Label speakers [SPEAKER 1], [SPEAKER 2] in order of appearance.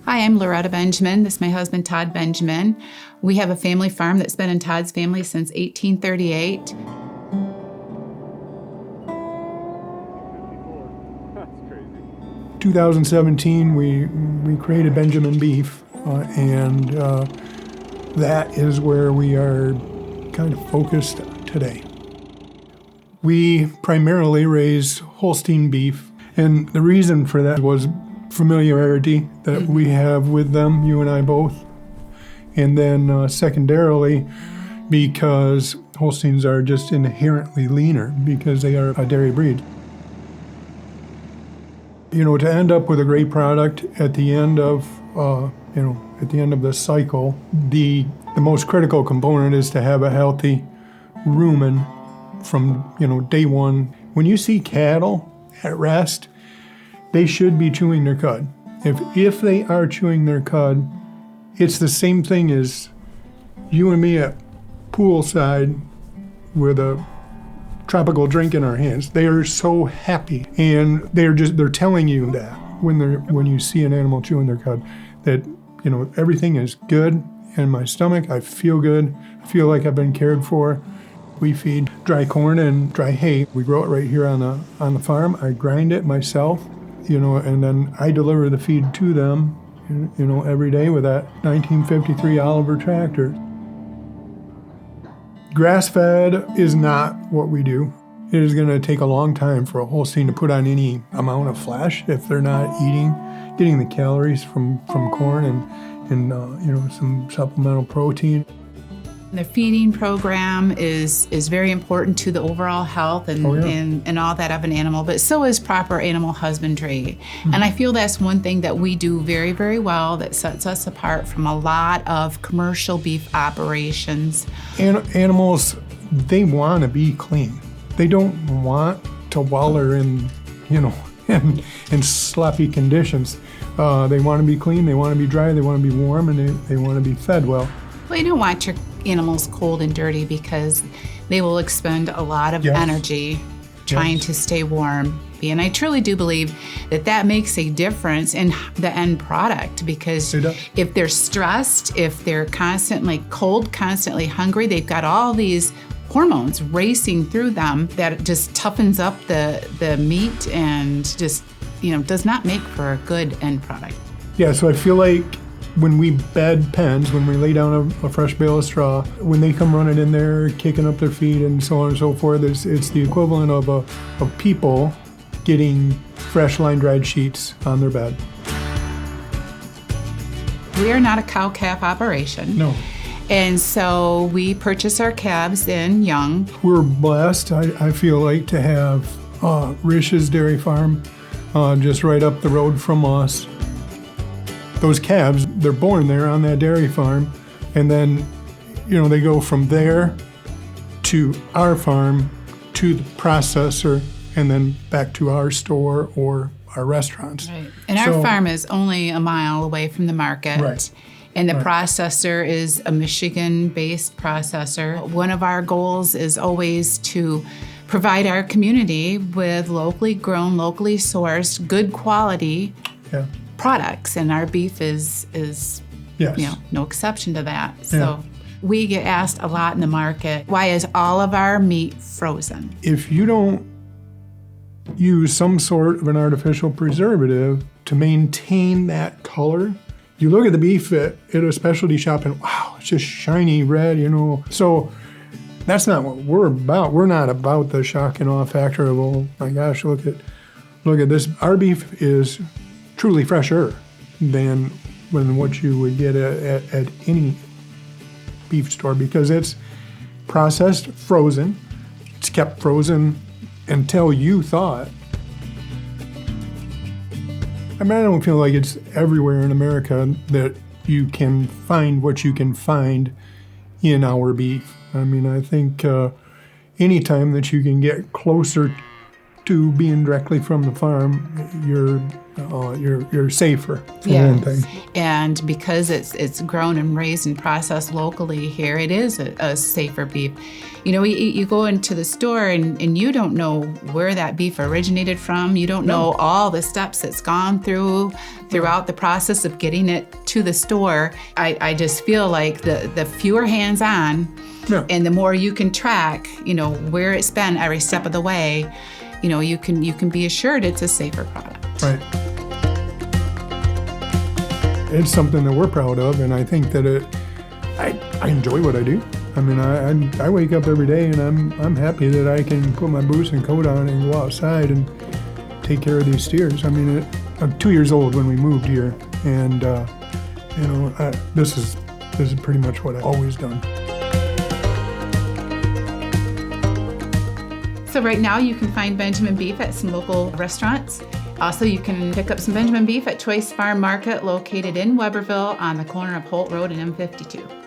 [SPEAKER 1] Hi, I'm Loretta Benjamin. This is my husband, Todd Benjamin. We have a family farm that's been in Todd's family since 1838.
[SPEAKER 2] That's crazy.
[SPEAKER 3] 2017, we created Benjamin Beef, and that is where we are kind of focused today. We primarily raise Holstein beef, and the reason for that was familiarity that we have with them, you and I both, and then secondarily because Holsteins are just inherently leaner because they are a dairy breed. You know, to end up with a great product at the end of at the end of the cycle, the most critical component is to have a healthy rumen from day one. When you see cattle at rest, they should be chewing their cud. If they are chewing their cud, it's the same thing as you and me at poolside with a tropical drink in our hands. They are so happy, and they're telling you that when you see an animal chewing their cud, that everything is good in my stomach. I feel good. I feel like I've been cared for. We feed dry corn and dry hay. We grow it right here on the farm. I grind it myself, and then I deliver the feed to them, every day with that 1953 Oliver tractor. Grass-fed is not what we do. It is going to take a long time for a Holstein to put on any amount of flesh if they're not getting the calories from corn and some supplemental protein.
[SPEAKER 1] The feeding program is very important to the overall health and all that of an animal, but so is proper animal husbandry. Mm-hmm. And I feel that's one thing that we do very, very well that sets us apart from a lot of commercial beef operations.
[SPEAKER 3] Animals, they want to be clean. They don't want to waller in sloppy conditions. They want to be clean, they want to be dry, they want to be warm, and they want to be fed well.
[SPEAKER 1] Well, you don't want your animals cold and dirty because they will expend a lot of energy trying to stay warm. And I truly do believe that makes a difference in the end product, because if they're stressed, if they're constantly cold, constantly hungry, they've got all these hormones racing through them that just toughens up the meat and just does not make for a good end product.
[SPEAKER 3] Yeah, so I feel like when we bed pens, when we lay down a fresh bale of straw, when they come running in there, kicking up their feet and so on and so forth, it's the equivalent of people getting fresh line-dried sheets on their bed.
[SPEAKER 1] We are not a cow-calf operation.
[SPEAKER 3] No.
[SPEAKER 1] And so we purchase our calves in young.
[SPEAKER 3] We're blessed, I feel like, to have Rish's Dairy Farm just right up the road from us. Those calves, they're born there on that dairy farm, and then, they go from there to our farm, to the processor, and then back to our store or our restaurants.
[SPEAKER 1] Right. And our farm is only a mile away from the market.
[SPEAKER 3] Right.
[SPEAKER 1] And the processor is a Michigan-based processor. One of our goals is always to provide our community with locally grown, locally sourced, good quality products, and our beef is no exception to that. So we get asked a lot in the market, why is all of our meat frozen?
[SPEAKER 3] If you don't use some sort of an artificial preservative to maintain that color, you look at the beef at a specialty shop and wow, it's just shiny red, So that's not what we're about. We're not about the shock and awe factor of, oh my gosh, look at this. Our beef is truly fresher than what you would get at any beef store, because it's processed, frozen. It's kept frozen until you thaw it. I don't feel like it's everywhere in America that you can find what you can find in our beef. I think anytime that you can get closer to being directly from the farm, you're safer, for one thing.
[SPEAKER 1] And because it's grown and raised and processed locally here, it is a safer beef. You know, you go into the store and you don't know where that beef originated from. You don't know all the steps it's gone throughout the process of getting it to the store. I just feel like the fewer hands-on and the more you can track, you know, where it's been every step of the way, you know, you can be assured it's a safer product.
[SPEAKER 3] Right. It's something that we're proud of, and I think that I enjoy what I do. I mean, I wake up every day and I'm happy that I can put my boots and coat on and go outside and take care of these steers. I mean, I'm 2 years old when we moved here, and you know, this is pretty much what I've always done.
[SPEAKER 1] So right now you can find Benjamin beef at some local restaurants. Also, you can pick up some Benjamin beef at Choice Farm Market located in Webberville on the corner of Holt Road and M52.